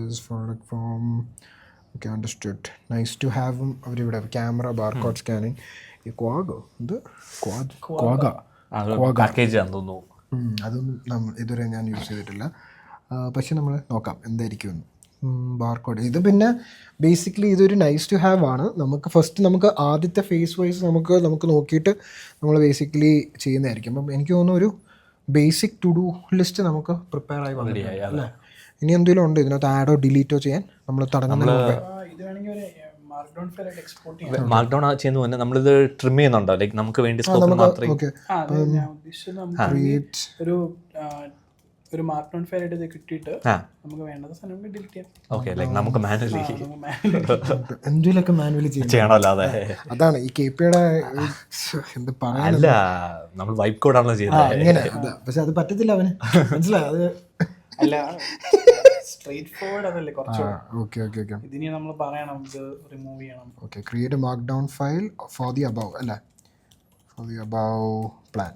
is product form. Okay, understood. Nice to ഹാവും അവരിവിടെ. Camera, barcode scanning. ഈ അതൊന്നും ഇതുവരെ ഞാൻ യൂസ് ചെയ്തിട്ടില്ല. പക്ഷെ നമ്മൾ നോക്കാം എന്തായിരിക്കുമെന്ന്. ബാർകോഡ് ഇത് പിന്നെ ബേസിക്കലി ഇതൊരു നൈസ് ടു ഹാവ് ആണ്. നമുക്ക് ആദ്യത്തെ ഫേസ് വൈസ് നമുക്ക് നോക്കിയിട്ട് നമ്മൾ ബേസിക്കലി ചെയ്യുന്നതായിരിക്കും. അപ്പം എനിക്ക് തോന്നുന്നു ഒരു ബേസിക് ടു ഡു ലിസ്റ്റ് നമുക്ക് പ്രിപ്പയർ ആയി വന്നിട്ടുണ്ട് അല്ലേ? ഇനി എന്തെങ്കിലും ഉണ്ട് ഇതിനകത്ത് ആഡോ ഡിലീറ്റോ ചെയ്യാൻ? നമ്മൾ തുടങ്ങുന്നതിന് മാർക്ക്ഡൗൺ ചെയ്യുന്ന പോലെ നമ്മളിത് ട്രിം ചെയ്യുന്നുണ്ടോ? ലൈക്ക് നമുക്ക് വേണ്ടി സ്കോപ്പ് മാത്രമേ. ഒരു ഒരു മാർക്ക് ഡൗൺ ഫയൽ ആയിട്ട് ഇത് കിട്ടിയിട്ട് ആ നമുക്ക് വേണ്ടത് സാധനം ഡിലീറ്റ് ചെയ്യാം. ഓക്കെ ലൈക്ക് നമുക്ക് മാനുവലി എന്തെങ്കിലുമൊക്കെ മാനുവലി ചെയ്യണം. ചെയ്യണമല്ലോ. അതെ, അതാണ് ഈ KPയുടെ എന്ത് പറയാ അല്ല നമ്മൾ വൈപ്പ് കോഡാണല്ലോ ചെയ്യുന്നത്. അങ്ങനെ അതാ. പക്ഷെ അത് പറ്റത്തില്ല അവന്, മനസ്സിലായി അത്. അല്ല സ്ട്രേറ്റ് ഫോർവേഡ് അതല്ലേ കുറച്ച്. ഓക്കെ ഓക്കെ ഓക്കെ ഇതിനി നമ്മൾ പറയണം ഇത് റിമൂവ് ചെയ്യണം. Okay create A mark down file for the above അല്ലേ, ഫോർ ദി അബവ് പ്ലാൻ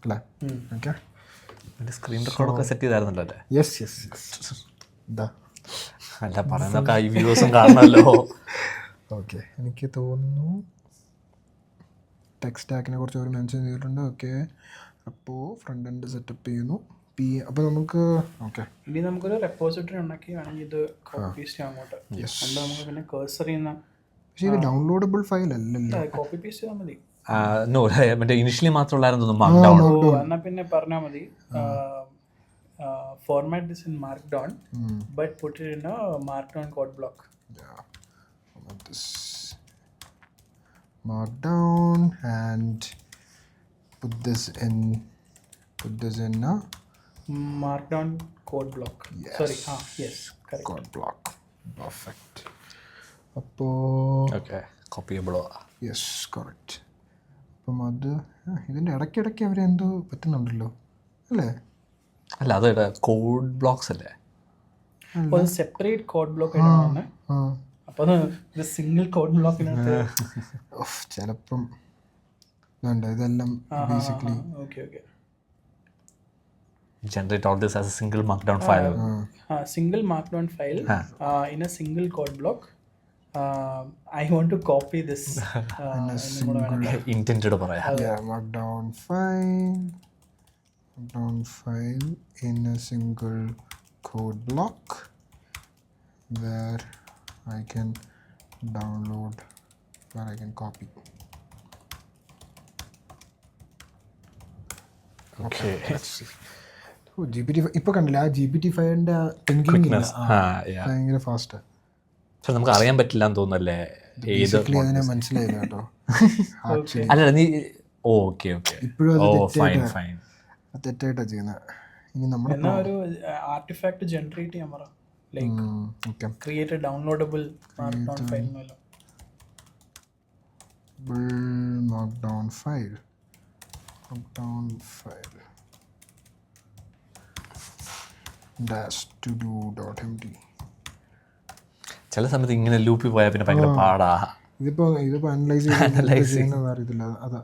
അല്ലേ. ഓക്കെ സ്ക്രീൻ റെക്കോർഡൊക്കെ സെറ്റ് ചെയ്തായിരുന്നല്ലോ അല്ലേ? യെസ് യെസ് ഇതാ. അല്ല പറയുന്നൊക്കെ ഈ വ്യൂസും കാണണമല്ലോ. ഓക്കെ എനിക്ക് തോന്നുന്നു ടെക്സ്റ്റ് സ്റ്റാക്കിനെ കുറിച്ച് അവർ മെൻഷൻ ചെയ്തിട്ടുണ്ട്. ഓക്കെ അപ്പോൾ ഫ്രണ്ട് എൻഡ് സെറ്റപ്പ് ചെയ്യുന്നു. അപ്പോൾ നമുക്ക് ഓക്കെ ഇനി നമുക്കൊരു റെപ്പോസിറ്ററി ഉണ്ടാക്കി വേണമെങ്കിൽ ഇത് കോപ്പി പേസ്റ്റ് ചെയ്യാം അങ്ങോട്ട്. അതുകൊണ്ട് നമുക്ക് പിന്നെ കേഴ്സർ ചെയ്യുന്ന പക്ഷേ ഇത് ഡൗൺലോഡബിൾ ഫയൽ അല്ലല്ലോ. കോപ്പി പേസ്റ്റ് ചെയ്താൽ മതി. നോ മറ്റേ ഇനിഷ്യലി മാത്രമുള്ളായിരുന്നു മാർക്ക് ഡൗൺ. എന്നാൽ പിന്നെ പറഞ്ഞാൽ മതി format this in mark down but put it in A mark down code block. Mark down and put this in a markdown code block. Yes. Sorry, yes, correct. code block. Perfect. അപ്പോൾ okay കോപ്പിയബിളോ? Yes correct. അപ്പം അത് ഇതിൻ്റെ ഇടയ്ക്കിടയ്ക്ക് അവരെന്തോ പറ്റുന്നുണ്ടല്ലോ അല്ലേ? അല്ല അത് കോഡ് ബ്ലോക്സ് അല്ലേ? അപ്പോൾ സെപ്പറേറ്റ് കോഡ് ബ്ലോക്ക് ആയിട്ടാണ്. അപ്പോൾ ഇത് സിംഗിൾ കോഡ് ബ്ലോക്കിനകത്ത് ചിലപ്പം ഇതെല്ലാം basically okay okay generate all this as a single markdown file. Single markdown file in a single code block. I want to copy this intended പറയാം. markdown file in a single code block where I can download, where I can copy. Okay. Let's see. GPT ഇപ്പോൾ കണ്ടില്ല ആ GPT-5ൻ്റെ thinking ഭയങ്കര fast. പക്ഷെ നമുക്ക് അറിയാൻ പറ്റില്ല എന്ന് തോന്നുന്നല്ലേ ഏത് അതിനെ മനസ്സിലായില്ല കേട്ടോ. അല്ല നീ ഓക്കെ ഓക്കെ ഇപ്പോഴും ഫൈൻ ഫൈൻ തെറ്റായിട്ടാണ് ചെയ്യുന്നത്. ഇനി നമ്മൾ എന്നാ ഒരു ആർട്ടിഫാക്ട് ജനറേറ്റ് ചെയ്യാൻ പറ. Like create a downloadable markdown file എന്നല്ലോ. markdown file dash to do.md. ചില സമയത്ത് ഇങ്ങനെ ലൂപ്പിൽ പോയാൽ പിന്നെ ഭയങ്കര പാടാ. ഇതിപ്പോൾ അനലൈസ് ചെയ്യുന്ന വേറെ ഇതില്ല അതാ.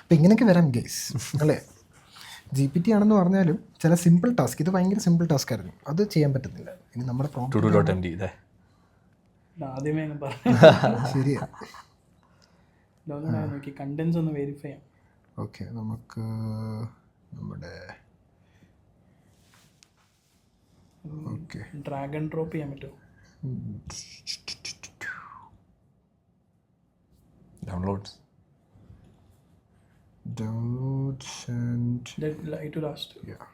അപ്പം ഇങ്ങനെയൊക്കെ വരാം ഗൈസ് അല്ലേ. GPT ആണെന്ന് പറഞ്ഞാലും ചില സിമ്പിൾ ടാസ്ക്, ഇത് ഭയങ്കര സിമ്പിൾ ടാസ്ക് ആയിരുന്നു, അത് ചെയ്യാൻ പറ്റുന്നില്ല. ഇനി നമ്മുടെ ആദ്യമേ ശരിയാ നോക്കി കണ്ടൻസ് ഒന്ന് വെരിഫൈ ചെയ്യാം. ഓക്കെ നമുക്ക് നമ്മുടെ ഡ്രാഗ് ആൻഡ് ഡ്രോപ്പ് ചെയ്യാൻ പറ്റുമോ? downloads and to last. yeah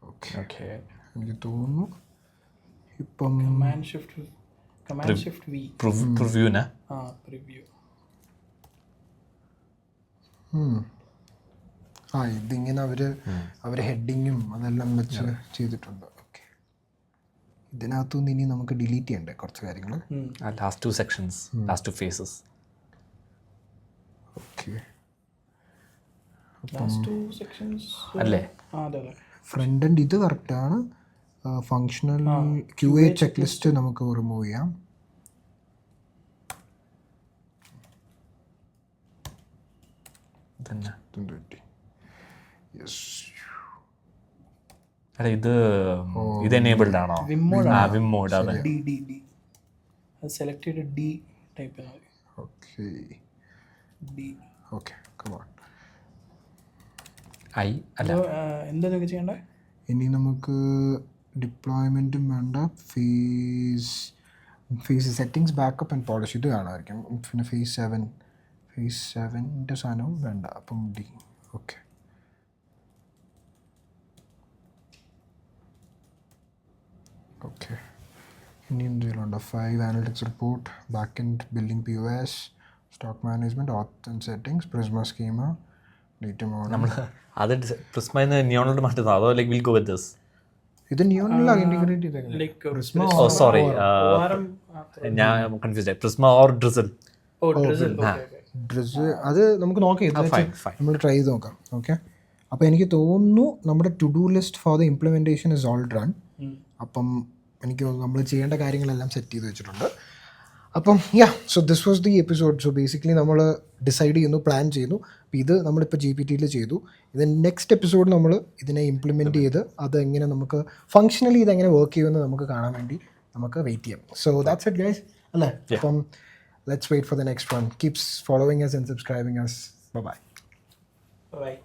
okay എനിക്ക് തോന്നുന്നു ഇപ്പം command shift v preview na preview. ഇതിങ്ങനെ അവർ ഹെഡിങ്ങും അതെല്ലാം വെച്ച് ചെയ്തിട്ടുണ്ട്. ഓക്കെ ഇതിനകത്തുനിന്ന് ഇനി നമുക്ക് ഡിലീറ്റ് ചെയ്യണ്ടേ കുറച്ച് കാര്യങ്ങൾ. last two sections, last two phases. Okay last two sections അല്ലേ? അതെ ഫ്രണ്ട് എൻഡ് ഇത് കറക്റ്റാണ്. ഫങ്ഷണൽ QA ചെക്ക് ലിസ്റ്റ് നമുക്ക് റിമൂവ് ചെയ്യാം. അല്ല ഇത് എനേബിൾഡ് ആണോ? വിം മോഡ് അതെ. d അത് സെലക്ട് ചെയ്ത് d ടൈപ്പ് ചെയ്താൽ മതി. Okay d okay come on. അല്ല എന്താ നിങ്ങൾക്ക് ചെയ്യേണ്ടത്? ഇനി നമുക്ക് ഡിപ്ലോയ്മെൻറ്റും വേണ്ട, phase settings backup and polish ഇത് കാണുമായിരിക്കും. പിന്നെ ഫേസ് 7ൻ്റെ സാധനവും വേണ്ട. അപ്പം ഡി ഓക്കെ ഓക്കെ. ഇനി എന്തെങ്കിലുമുണ്ടോ? 5 analytics report, back end billing POS, stock management, auth and settings, Prisma schema, lithium mode നമ്മൾ അത് പ്രിസ്മന്ന് നിയോണിലോട്ട് മാറ്റുന്നത് അതോ like will go with this? ഇത് നിയോണിലാണ് ഇന്റഗ്രേറ്റ് ചെയ്തേക്കുന്നത്. ലൈക്ക് പ്രിസ്മ ഓ സോറി ഞാൻ കൺഫ്യൂസ് ആയി. Prisma or Drizzle? ഡ്രസ് അത് നമുക്ക് നോക്കാം, fine. നമ്മൾ ട്രൈ ചെയ്ത് നോക്കാം. ഓക്കെ, അപ്പോൾ എനിക്ക് തോന്നുന്നു നമ്മുടെ to do list for the implementation is all done. അപ്പം എനിക്ക് തോന്നുന്നു നമ്മൾ ചെയ്യേണ്ട കാര്യങ്ങളെല്ലാം സെറ്റ് ചെയ്ത് വെച്ചിട്ടുണ്ട്. അപ്പം so this was the episode. So basically നമ്മൾ ഡിസൈഡ് ചെയ്യുന്നു, പ്ലാൻ ചെയ്യുന്നു. അപ്പോൾ ഇത് നമ്മളിപ്പോൾ GPT-യിൽ ചെയ്തു. ഇത് നെക്സ്റ്റ് എപ്പിസോഡ് നമ്മൾ ഇതിനെ ഇംപ്ലിമെൻറ്റ് ചെയ്ത് അത് എങ്ങനെ നമുക്ക് ഫങ്ഷണലി ഇതെങ്ങനെ വർക്ക് ചെയ്യുമെന്ന് നമുക്ക് കാണാൻ വേണ്ടി നമുക്ക് വെയിറ്റ് ചെയ്യാം. സോ ദാറ്റ്സ് ഇറ്റ് ഗൈസ് അല്ലേ? അപ്പം let's wait for the next one. Keeps following us and subscribing us. Bye bye. Bye.